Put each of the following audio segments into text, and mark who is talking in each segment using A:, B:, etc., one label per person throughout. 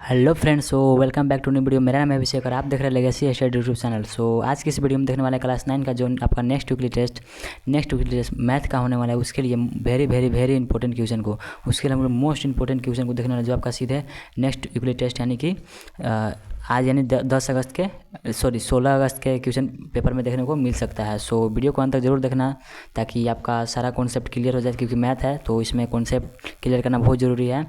A: Hello friends, welcome back to new video. मेरा नाम है अभिषेक और आप देख रहे हैं लेगेसी स्टडी यूट्यूब चैनल। आज की इस वीडियो में देखने वाले क्लास 9 का जो आपका नेक्स्ट वीकली टेस्ट मैथ का होने वाला है, उसके लिए वेरी इंपॉर्टेंट क्वेश्चन को, उसके लिए हम लोग मोस्ट इंपॉर्टेंट क्वेश्चन को देखने वाले, जो आपका सीधे नेक्स्ट वीकली टेस्ट यानी कि आज यानी 16 अगस्त के क्वेश्चन पेपर में देखने को मिल सकता है। वीडियो को अंत तक जरूर देखना ताकि आपका सारा कॉन्सेप्ट क्लियर हो जाए, क्योंकि मैथ है तो इसमें कॉन्सेप्ट क्लियर करना बहुत ज़रूरी है।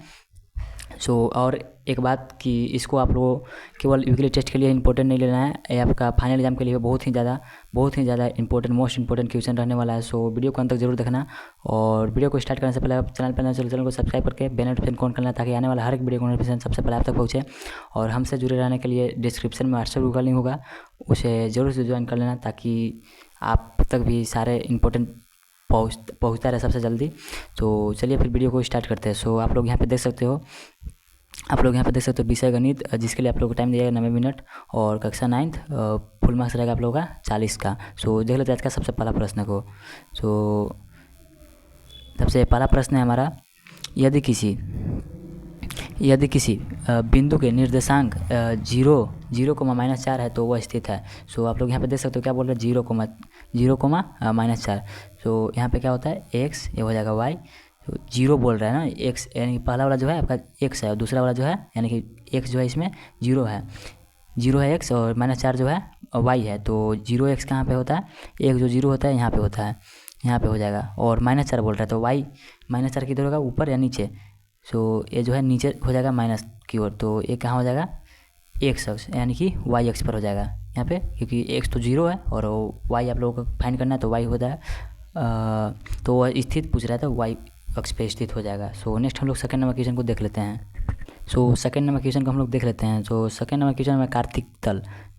A: और एक बात कि इसको आप लोगों केवल वीकली टेस्ट के लिए इंपॉर्टेंट नहीं लेना है, ये आपका फाइनल एग्जाम के लिए बहुत ही ज़्यादा इंपॉर्टेंट मोस्ट इंपॉर्टेंट क्वेश्चन रहने वाला है। वीडियो को अंत तक जरूर देखना। और वीडियो को स्टार्ट करने से पहले आप चैनल को सब्सक्राइब करके बेल नोटिफिकेशन ऑन करना, ताकि आने वाला हर एक वीडियो को नोटिफिकेशन सबसे पहले आप तक पहुँचे। और हमसे जुड़े रहने के लिए डिस्क्रिप्शन में व्हाट्सएप ग्रुप का लिंक होगा, उसे ज़रूर से ज्वाइन कर लेना, ताकि आप तक भी सारे इंपॉर्टेंट पहुँचता रहे सबसे जल्दी। तो चलिए फिर वीडियो को स्टार्ट करते हैं। आप लोग यहाँ पे देख सकते हो, विषय गणित, जिसके लिए आप लोग को टाइम दिया गया 90 मिनट, और कक्षा 9th फुल मार्क्स रहेगा आप लोगों का 40 का। देख लेते हैं आज का सबसे पहला प्रश्न को। सबसे पहला प्रश्न है हमारा, यदि किसी बिंदु के निर्देशांक 0,4 है तो वह स्थित है। आप लोग यहाँ पे देख सकते हो क्या बोल रहे हैं, 0,0,-4। यहाँ पे क्या होता है, x, ये हो जाएगा y। तो 0 बोल रहा है ना, x यानी कि पहला वाला जो है आपका x है, और दूसरा वाला जो है यानी कि x जो है इसमें 0 है x, और -4 जो है y है। तो 0x कहाँ पे होता है, एक जो 0 होता है यहाँ पे होता है, यहाँ पे हो जाएगा। और -4 बोल रहा है तो y -4 किधर होगा, ऊपर या नीचे। ये जो है नीचे हो जाएगा माइनस की ओर, तो ये कहाँ हो जाएगा, x अक्ष यानी कि y अक्ष पर हो जाएगा यहाँ पे, क्योंकि x तो 0 है और y आप लोगों को फाइंड करना है, तो y होता है। तो वह स्थित पूछ रहा था, y अक्ष पे स्थित हो जाएगा। नेक्स्ट हम लोग सेकंड नंबर क्वेश्चन को देख लेते हैं। सेकंड नंबर क्वेश्चन को हम लोग देख लेते हैं। सेकंड नंबर क्वेश्चन में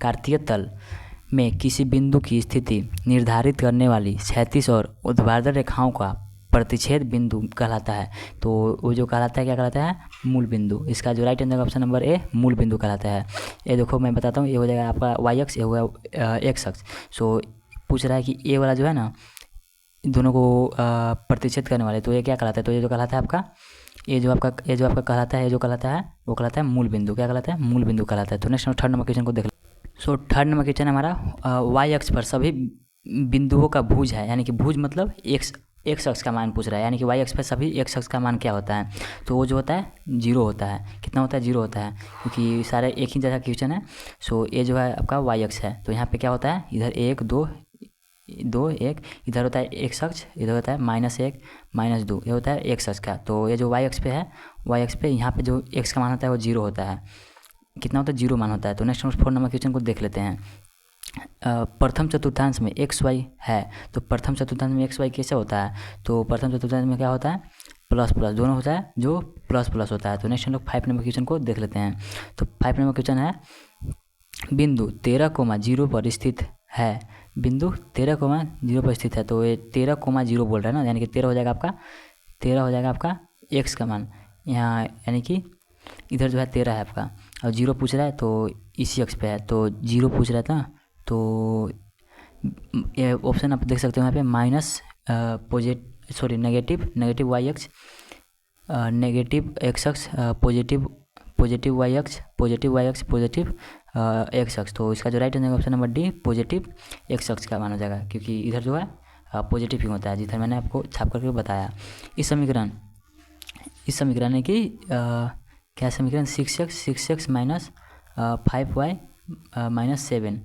A: कार्तीय तल में किसी बिंदु की स्थिति निर्धारित करने वाली क्षैतिज और ऊर्ध्वाधर रेखाओं का प्रतिच्छेद बिंदु कहलाता है। तो वो जो कहलाता है, क्या कहलाता है, मूल बिंदु। इसका जो right answer option number A मूल बिंदु कहलाता है। ये देखो मैं बताता हूँ, ये हो जाएगा आपका y अक्ष, ये होगा x अक्ष। पूछ रहा है कि ए वाला जो है ना, दोनों को प्रतिच्छेद करने वाले, तो ये क्या कहलाता है, तो ये जो कहलाता है आपका, ये जो आपका कहलाता है, जो कहलाता है वो कहलाता है मूल बिंदु। क्या कहलाता है, मूल बिंदु कहलाता है। तो नेक्स्ट थर्ड नंबर क्वेश्चन को देख लो। थर्ड नंबर क्वेश्चन हमारा, वाई अक्ष पर सभी बिंदुओं का भुज है, यानी कि भुज मतलब एक्स अक्ष का मान पूछ रहा है, यानी कि वाई अक्ष पर सभी एक्स अक्ष का मान क्या होता है। तो वो जो होता है 0 होता है। कितना होता है, 0 होता है, क्योंकि सारे एक ही जैसा क्वेश्चन है। ये जो है आपका वाई अक्ष है, तो यहाँ पे क्या होता है, इधर 1 2 1, इधर होता है x अक्ष, इधर होता है -1 -2, ये होता है x अक्ष का। तो ये जो y अक्ष पे है, y अक्ष पे यहाँ पे जो x का मान होता है वो 0 होता है। कितना होता है, 0 मान होता है। तो नेक्स्ट 4 नंबर क्वेश्चन को देख लेते हैं। प्रथम चतुर्थांश में x y है, तो प्रथम चतुर्थांश में x y कैसे होता है, तो प्रथम चतुर्थांश में क्या होता है, प्लस दोनों होता है, जो प्लस होता है। तो नेक्स्ट हम लोग 5 नंबर क्वेश्चन को देख लेते हैं। तो 5 नंबर क्वेश्चन है, बिंदु 13,0 पर स्थित है, बिंदु 13,0 पर स्थित है। तो ये 13,0 बोल रहा है ना, यानी कि 13 हो जाएगा आपका x का मान यहाँ, यानी कि इधर जो है 13 है आपका, और 0 पूछ रहा है तो इसी अक्ष पे है, तो 0 पूछ रहा था। तो ये ऑप्शन आप देख सकते हो यहाँ पे, नेगेटिव y अक्ष, नेगेटिव x अक्ष, पॉजिटिव y अक्ष, पॉजिटिव y अक्ष, पॉजिटिव x अक्ष। तो इसका जो right answer option number D positive x अक्ष का माना जाएगा, क्योंकि इधर जो है पॉजिटिव ही होता है, जिधर मैंने आपको छाप करके बताया। इस समीकरण है कि क्या समीकरण, 6x -5y -7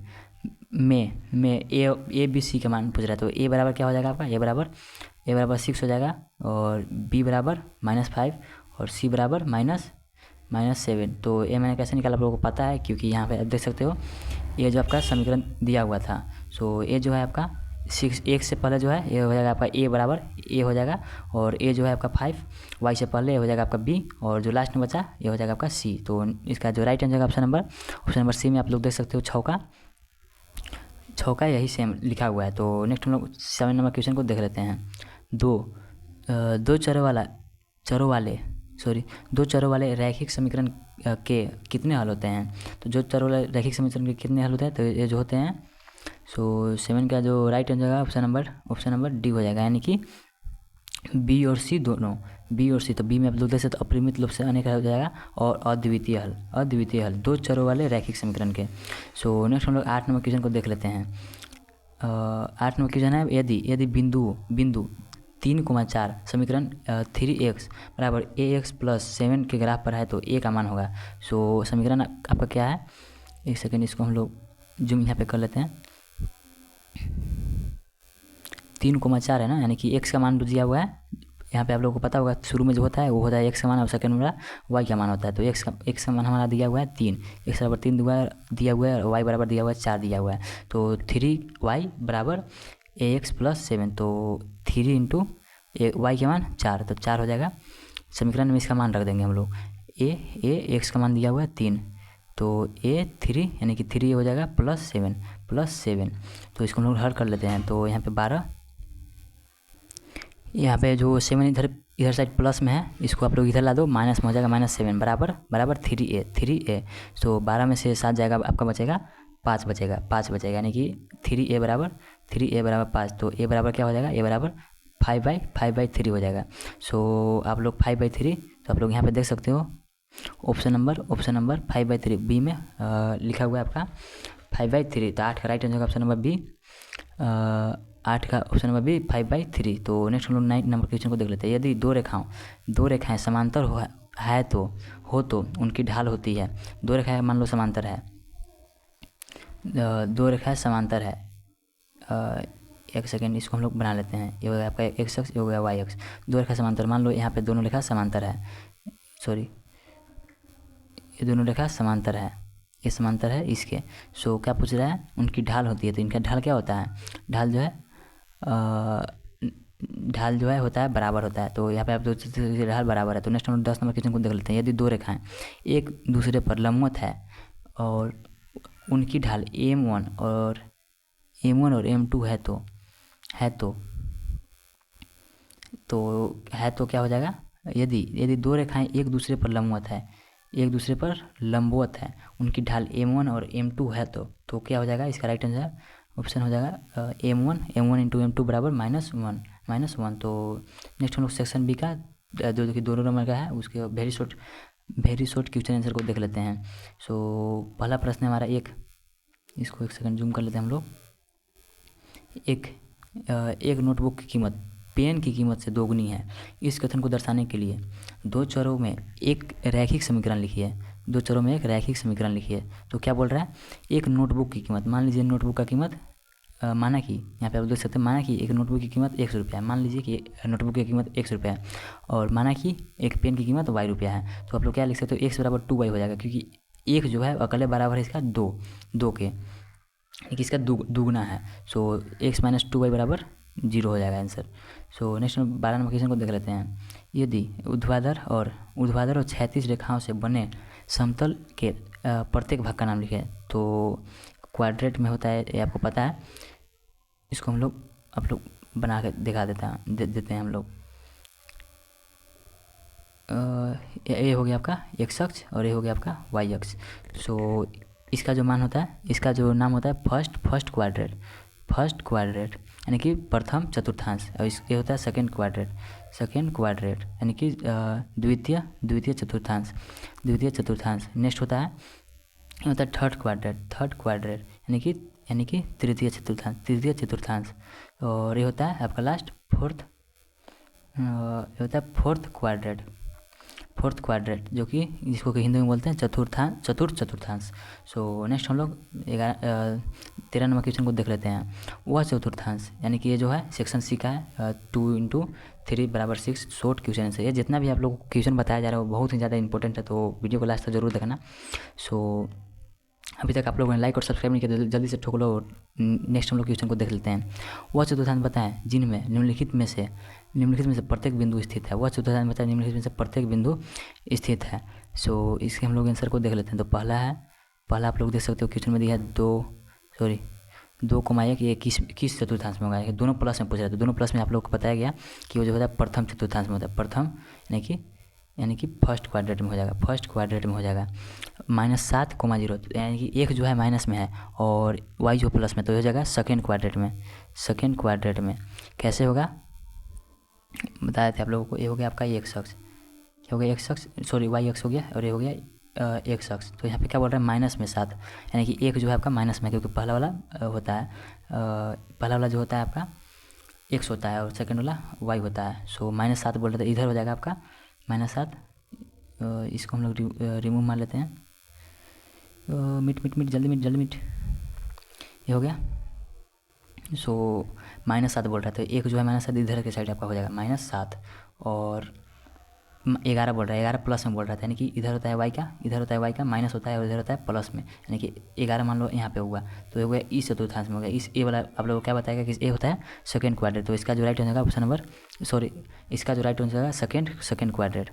A: में ए बी सी का मान पूछ रहा है। तो ए बराबर क्या हो जाएगा आपका, ए बराबर 6 हो जाएगा, और बी बराबर -5, और सी बराबर -7। तो ये मैंने कैसे निकाला आप लोगों को पता है, क्योंकि यहाँ पे आप देख सकते हो ये जो आपका समीकरण दिया हुआ था। ये जो है आपका 6, 1 से पहले जो है ये हो जाएगा आपका ए बराबर ए हो जाएगा, और ए जो है आपका 5, वाई से पहले ये हो जाएगा आपका बी, और जो लास्ट में बचा ये हो जाएगा आपका सी। तो इसका जो right answer option number C में आप लोग देख सकते हो, छौका यही सेम लिखा हुआ है। तो नेक्स्ट हम लोग 7 नंबर क्वेश्चन को देख लेते हैं। दो चरों वाले रैखिक समीकरण के कितने हल होते हैं। तो जो चरों वाले रैखिक समीकरण के कितने हल होते हैं, तो ये जो होते हैं, 7 का जो राइट आंसर है ऑप्शन नंबर डी हो जाएगा, यानी कि बी और सी दोनों बी और सी, तो बी में आप लोग देख सकते हो अपरिमित रूप से अनेक हो जाएगा, और अद्वितीय हल 2 चरों वाले रैखिक समीकरण के। सो नेक्स्ट हम लोग 8 नंबर क्वेश्चन को देख लेते हैं। 8 नंबर क्वेश्चन है, यदि बिंदु 3,4 समीकरण 3x बराबर ax प्लस 7 के ग्राफ पर है तो a का मान होगा। सो समीकरण आपका क्या है, एक सेकेंड इसको हम लोग जूम यहाँ पे कर लेते हैं। 3,4 है ना, यानी कि x का मान दिया हुआ है। यहाँ पे आप लोगों को पता होगा शुरू में जो होता है वो होता है x का मान, और सेकंड में y का मान होता है। तो x का मान हमारा दिया हुआ है 3, x बराबर 3 दिया हुआ है, और y बराबर दिया हुआ है 4 दिया हुआ है। तो 3y बराबर ax प्लस 7, तो 3 इंटू y के मान 4, तो 4 हो जाएगा। समीकरण में इसका मान रख देंगे हम लोग, x का मान दिया हुआ है 3, तो a 3 यानी कि 3 हो जाएगा प्लस 7, तो इसको हम लोग हल कर लेते हैं। तो यहाँ पे 12, यहाँ पे जो 7 इधर साइड प्लस में है, इसको आप लोग इधर ला दो, माइनस में हो जाएगा -7 बराबर 3a। तो 12 में से 7 जाएगा, आपका बचेगा 5 बचेगा, यानी कि 3a बराबर 5। तो a बराबर क्या हो जाएगा, a बराबर 5/3 हो जाएगा। सो आप लोग 5/3, तो आप लोग यहाँ पे देख सकते हो ऑप्शन नंबर 5/3 बी में लिखा हुआ है आपका 5/3। तो 8 का राइट आंसर होगा ऑप्शन नंबर बी, 8 का ऑप्शन नंबर बी 5/3। तो नेक्स्ट हम लोग 9 नंबर क्वेश्चन को देख लेते हैं। यदि दो रेखाएं समांतर है तो उनकी ढाल होती है। दो रेखाएं मान लो समांतर है, एक सेकेंड इसको हम लोग बना लेते हैं। ये हो गया आपका x अक्ष, ये हो गया y अक्ष। दो रेखा समांतर, मान लो यहाँ पे दोनों रेखा समांतर है, ये दोनों रेखा समांतर है, ये समांतर है इसके। सो क्या पूछ रहा है, उनकी ढाल होती है। तो इनका ढाल क्या होता है, ढाल जो है होता है बराबर होता है। तो यहाँ पे आप ढाल बराबर है। तो नेक्स्ट हम 10 नंबर क्वेश्चन को देख लेते हैं। यदि दो रेखाएं एक दूसरे पर लंबवत है और उनकी ढाल m1 और m2 है तो क्या हो जाएगा, यदि दो रेखाएं एक दूसरे पर लंबवत है, उनकी ढाल m1 और m2 है तो क्या हो जाएगा, इसका राइट आंसर ऑप्शन हो जाएगा m1 इंटू m2 बराबर -1। तो नेक्स्ट हम लोग सेक्शन बी का जो कि 2 नंबर का है, उसके वेरी शॉर्ट क्वेश्चन आंसर को देख लेते हैं। सो पहला प्रश्न हमारा इसको एक सेकंड जूम कर लेते हैं हम लोग। एक नोटबुक की कीमत पेन की कीमत से दोगुनी है। इस कथन को दर्शाने के लिए दो चरों में एक रैखिक समीकरण लिखिए। तो क्या बोल रहा है, एक नोटबुक की कीमत, मान लीजिए नोटबुक का कीमत माना कि यहाँ पे आप देख सकते हैं, माना कि एक नोटबुक की कीमत 100 रुपया है। मान लीजिए कि नोटबुक की कीमत 100 रुपया है, और माना कि एक पेन की कीमत y रुपया है। तो आप लोग क्या लिख सकते हो, x बराबर 2y हो जाएगा, क्योंकि एक जो है अकेले बराबर है इसका दो के, एक इसका दुगना है। सो x माइनस 2y बराबर 0 हो जाएगा answer. So next 12 number question को देख लेते हैं। यदि ऊर्ध्वाधर और क्षैतिज रेखाओं से बने समतल के प्रत्येक भाग का नाम लिखे, तो क्वाड्रेट में होता है, ये आपको पता है। इसको हम आप लोग बना के दिखा देते हैं हम लोग। ये हो गया आपका x अक्ष और ये हो गया आपका y अक्ष। सो इसका जो मान होता है, इसका जो नाम होता है फर्स्ट क्वाड्रेट यानी कि प्रथम चतुर्थांश, और ये होता है सेकंड क्वाड्रेट यानी कि द्वितीय चतुर्थांश। नेक्स्ट होता है थर्ड क्वाड्रेट यानी कि तृतीय चतुर्थांश। और ये होता है आपका लास्ट फोर्थ क्वाड्रेट, जो कि जिसको कि हिंदी में बोलते हैं चतुर्थ चतुर्थांश। सो नेक्स्ट हम लोग 13 नंबर क्वेश्चन को देख लेते हैं। वह चतुर्थांश यानी कि ये जो है सेक्शन सी का है, 2 × 3 बराबर 6 शॉर्ट क्वेश्चन आंसर। ये जितना भी आप लोगों को क्वेश्चन बताया जा रहा है वो बहुत ही ज़्यादा इंपॉर्टेंट है, तो वीडियो को लास्ट तक जरूर देखना। सो अभी तक आप लोगों ने लाइक और सब्सक्राइब नहीं किया तो जल्दी से ठोक लो। नेक्स्ट हम लोग क्वेश्चन को देख लेते हैं। वह चतुर्थांश बताएं जिनमें निम्नलिखित में से प्रत्येक बिंदु स्थित है। वह चतुर्थांश बताएं निम्नलिखित में से प्रत्येक बिंदु स्थित है। सो इसके हम लोग आंसर को देख लेते हैं। तो पहला आप लोग देख सकते हो क्वेश्चन में दिया है 2,1 ये किस चतुर्थांश में होगा, दोनों प्लस में पूछ रहा है। तो दोनों प्लस में आप लोग को बताया गया कि वो जो होता है प्रथम चतुर्थांश में होता है। प्रथम यानी कि फर्स्ट क्वाड्रेट में हो जाएगा -7,0, यानी कि एक जो है माइनस में है और y जो प्लस में, तो हो जाएगा सेकंड क्वाड्रेट में। कैसे होगा, बताए थे आप लोगों को। ये हो गया आपका एक्स अक्ष, क्या हो गया एक्स अक्ष, सॉरी वाई अक्ष हो गया, और ये हो गया एक्स अक्ष। तो यहाँ पे क्या बोल रहा है माइनस में 7, यानी कि एक जो है आपका माइनस में, क्योंकि पहला वाला होता है पहला वाला जो होता है आपका एक्स होता है और सेकंड वाला वाई होता है। सो -7 बोल रहे थे, इधर हो जाएगा आपका -7। इसको हम लोग रिमूव मान लेते हैं। मिट मिट मिट जल्दी मिट जल्दी मिट, ये हो गया। सो -7 बोल रहा था, एक जो है -7 इधर के साइड आपका हो जाएगा -7, और 11 बोल रहा है, 11 प्लस में बोल रहा था, यानी कि इधर होता है वाई का, इधर होता है वाई का, माइनस होता है और इधर होता है प्लस में, यानी कि 11 मान लो यहाँ पे हुआ, तो ये हो गया इस चतुर्थांश में हो गया। इस ए वाला आप लोगों को क्या बताएगा कि ए होता है सेकेंड क्वाड्रेट, तो इसका जो राइट हो जाएगा ऑप्शन नंबर, सॉरी इसका जो राइट हो जाएगा second quadrant,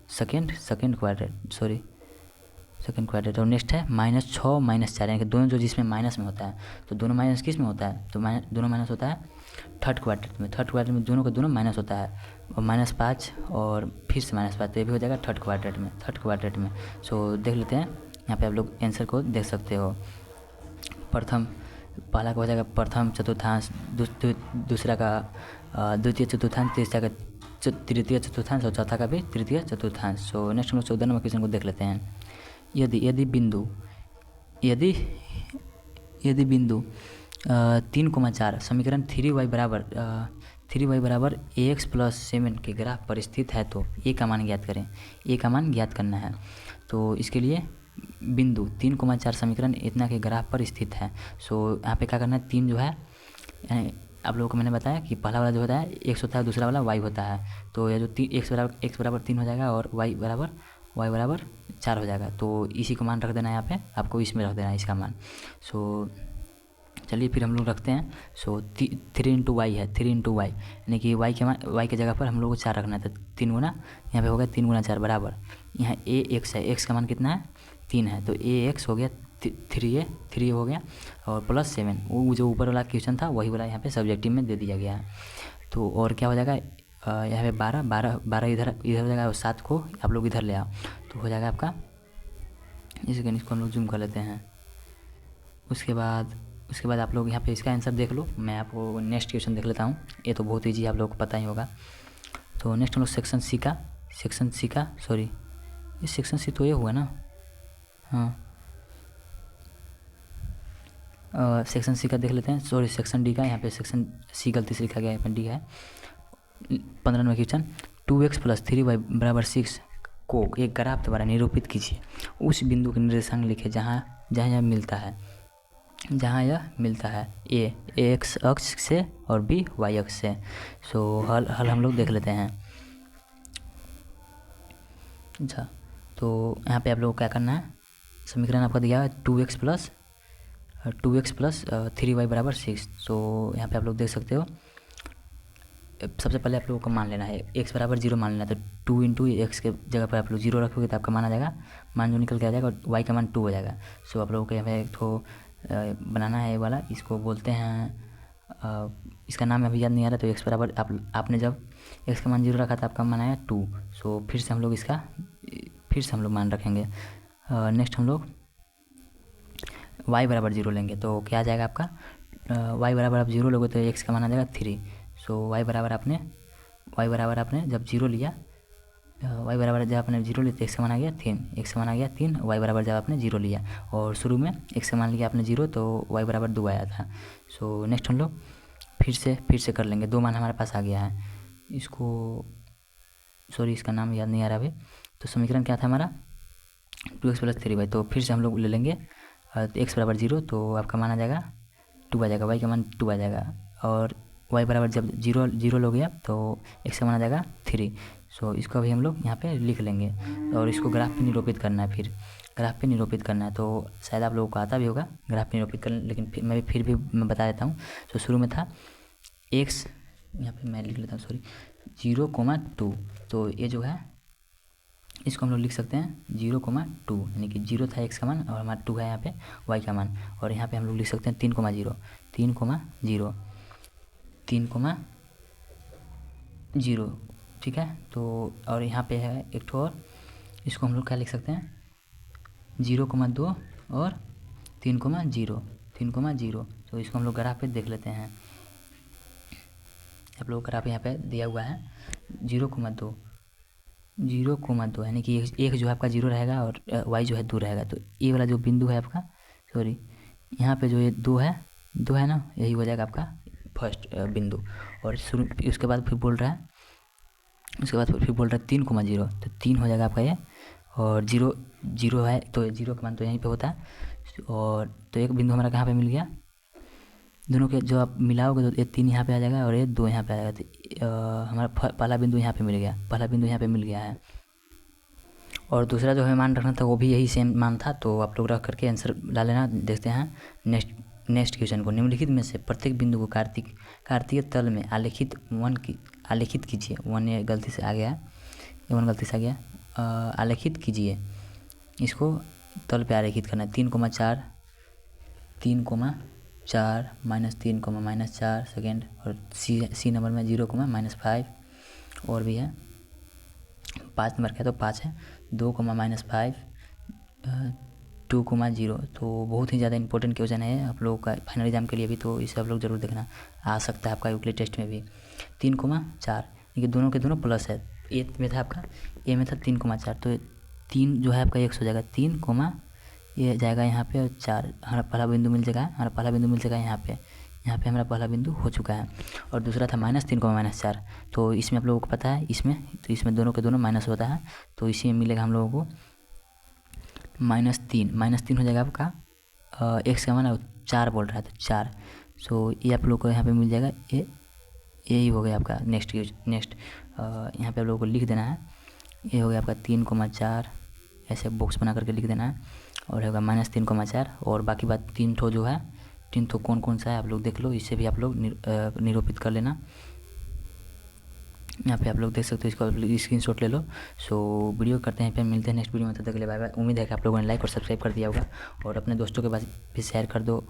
A: second quadrant, sorry second quadrant. और नेक्स्ट है -6 -4, यानी कि दोनों जो जिसमें माइनस में होता है, तो दोनों माइनस किस में होता है, तो दोनों माइनस होता है थर्ड क्वाड्रेट में। थर्ड क्वाड्रेट में दोनों का दोनों माइनस होता है, और -5 और फिर से -5, तो ये भी हो जाएगा थर्ड क्वाड्रेट में। सो देख लेते हैं, यहाँ पे आप लोग आंसर को देख सकते हो। प्रथम पहला का हो जाएगा प्रथम चतुर्थांश, दूसरा का द्वितीय चतुर्थांश, तीसरा का तृतीय चतुर्थांश, और चौथा का भी तृतीय चतुर्थांश। सो नेक्स्ट हम लोग 14 नंबर क्वेश्चन को देख लेते हैं। यदि बिंदु 3,4 समीकरण 3y बराबर ax + 7 के ग्राफ पर स्थित है, तो ए का मान ज्ञात करें। ए का मान ज्ञात करना है, तो इसके लिए बिंदु 3,4 समीकरण इतना के ग्राफ पर स्थित है। सो यहाँ पे क्या करना है, 3 जो है, यानी आप लोगों को मैंने बताया कि पहला वाला जो होता है एक्स होता है, दूसरा वाला वाई होता है। तो ये जो एक्स बराबर 3 हो जाएगा और वाई बराबर 4 हो जाएगा। तो इसी को मान रख देना है यहाँ पे, आपको इसमें रख देना है इसका मान। सो चलिए फिर हम लोग रखते हैं। सो 3 × y है, 3 × y, यानी कि y के जगह पर हम लोग को 4 रखना है, तो 3 गुना यहाँ पे हो गया 3 × 4 बराबर, यहाँ ax है, x का मान कितना है 3 है, तो ax हो गया 3 हो गया, और +7, वो जो ऊपर वाला क्वेश्चन था वही वाला यहाँ पे सब्जेक्टिव में दे दिया गया है। तो और क्या हो जाएगा, यहाँ पे 12 इधर हो जाएगा, और 7 को आप लोग इधर ले आओ, तो हो जाएगा आपका, इसको हम लोग जूम कर लेते हैं। उसके बाद आप लोग यहाँ पे इसका आंसर देख लो। मैं आपको नेक्स्ट क्वेश्चन देख लेता हूँ, ये तो बहुत ईजी आप लोग को पता ही होगा। तो नेक्स्ट हम लोग सेक्शन सी का सॉरी ये सेक्शन सी तो ये हुआ ना, हाँ सेक्शन सी का देख लेते हैं, सॉरी सेक्शन डी का, यहाँ पे सेक्शन सी गलती से लिखा गया है, डी है। 15 नंबर क्वेश्चन, 2x + 3y = 6 को एक ग्राफ द्वारा निरूपित कीजिए। उस बिंदु के निर्देशांक लिखे जहाँ यह मिलता है ए एक्स अक्ष से और बी वाई अक्ष से। सो हल हम लोग देख लेते हैं। अच्छा, तो यहाँ पे आप लोगों को क्या करना है, समीकरण आपका दिया है 2x + 3y = 6। सो यहाँ पे आप लोग देख सकते हो, सबसे पहले आप लोगों को मान लेना है x = 0 मान लेना है, तो 2 × x के जगह पर आप लोग 0 रखोगे तो आपका मान आ जाएगा, मान जो निकल के आ जाएगा, और y का मान 2 हो जाएगा। सो आप लोगों को यहाँ पे एक तो बनाना है ये वाला, इसको बोलते हैं, इसका नाम अभी याद नहीं आ रहा, तो x बराबर आपने जब x का मान 0 रखा था आपका मान आया 2। सो फिर से हम लोग मान रखेंगे। नेक्स्ट हम लोग y = 0 लेंगे, तो क्या आ जाएगा आपका, y बराबर आप 0 लोगे तो x का मान आ जाएगा 3। सो y बराबर आपने जब 0 लिया, y बराबर जब आपने 0 लिया तो x का मान आ गया 3, x का मान आ गया 3, y बराबर जब आपने 0 लिया और शुरू में x का मान लिया आपने 0, तो y बराबर 2 आया था। सो नेक्स्ट हम लोग फिर से कर लेंगे, 2 मान हमारे पास आ गया है। इसको सॉरी इसका नाम याद नहीं आ रहा अभी। तो समीकरण क्या था हमारा, 2x + 3y, तो फिर से हम लोग ले लेंगे x = 0, तो आपका मान आ जाएगा 2 आ जाएगा, y का मान 2 आ जाएगा, और y बराबर जब 0 हो गया तो x का मान आ जाएगा 3। सो इसको अभी हम लोग यहाँ पे लिख लेंगे, और इसको ग्राफ पे निरूपित करना है, फिर ग्राफ पे निरूपित करना है। तो शायद आप लोगों को आता भी होगा ग्राफ पे निरूपित करना, लेकिन फिर भी मैं बता देता हूँ। तो शुरू में था x, यहाँ पे मैं लिख लेता हूँ, सॉरी 0,2, तो ये जो है इसको हम लोग लिख सकते हैं 0,2, यानी कि 0 था x का मान, और हमारा 2 है यहाँ पे y का मान, और यहाँ पे हम लोग लिख सकते हैं 3,0, ठीक है। तो और यहाँ पे है एक ठो और, इसको हम लोग क्या लिख सकते हैं 0,2 और 3,0, तो इसको हम लोग ग्राफ पे देख लेते हैं। आप लोगों का ग्राफ यहाँ पे दिया हुआ है 0,2 0,2 यानी कि एक जो है आपका 0 रहेगा और y जो है 2 रहेगा। तो ये वाला जो बिंदु है आपका, सॉरी यहाँ पे जो ये 2 है ना, यही हो जाएगा आपका फर्स्ट बिंदु। और शुरू उसके बाद फिर बोल रहा है, उसके बाद फिर बोल रहा है 3,0, तो 3 हो जाएगा आपका ये, और 0 है तो 0 का मान तो यहीं पे होता है। और तो एक बिंदु हमारा कहाँ पे मिल गया, दोनों के जो आप मिलाओगे तो ये 3 यहाँ पे आ जाएगा और ये 2 यहाँ पे आ जाएगा। तो हमारा पहला बिंदु यहाँ पे मिल गया, पहला बिंदु यहाँ पे मिल गया है। और दूसरा जो हमें मान रखना था वो भी यही सेम मान था, तो आप लोग रख करके आंसर डाल लेना। देखते हैं नेक्स्ट क्वेश्चन को। निम्नलिखित में से प्रत्येक बिंदु को कार्तीय तल में आलेखित कीजिए। 1 ये गलती से आ गया, ये 1 गलती से आ गया। आलेखित कीजिए, इसको तल पे आलेखित करना है। 3,4 -3, सेकेंड, और सी नंबर में 0,-5, और भी है 5 नंबर का, तो 5 है 2,-5, 2,0। तो बहुत ही ज़्यादा इंपॉर्टेंट क्वेश्चन है आप लोगों का फाइनल एग्जाम के लिए भी, तो इसे आप लोग ज़रूर देखना, आ सकता है आपका यूक्लिड टेस्ट में भी। 3,4 क्योंकि दोनों के दोनों प्लस है। ए में था आपका, ए में था 3,4, तो 3 जो है आपका 100 हो जाएगा। 3, ये जाएगा यहाँ पे, और 4 हमारा पहला बिंदु मिल जाएगा, यहाँ पे हमारा पहला बिंदु हो चुका है। और दूसरा था -3, तो इसमें आप लोगों को पता है, इसमें दोनों के दोनों माइनस होता है, तो इसी में मिलेगा हम लोगों को -3 हो जाएगा आपका। x का मान 4 बोल रहा है, तो 4, सो ये आप लोग को यहाँ पे मिल जाएगा। यही हो गया आपका नेक्स्ट यहाँ पे आप लोगों को लिख देना है। ये हो गया आपका 3,4, ऐसे बॉक्स बना करके लिख देना है, और होगा -3,4, और बाकी बात 3 ठो जो है, 3 ठो कौन सा है आप लोग देख लो, इससे भी आप लोग निरूपित कर लेना। यहाँ पे आप लोग देख सकते हो, इसको स्क्रीनशॉट ले लो। सो वीडियो करते हैं, फिर मिलते हैं नेक्स्ट वीडियो में, तब तक के लिए बाय बाय। उम्मीद है कि आप लोगों ने लाइक और सब्सक्राइब कर दिया होगा, और अपने दोस्तों के पास भी शेयर कर दो।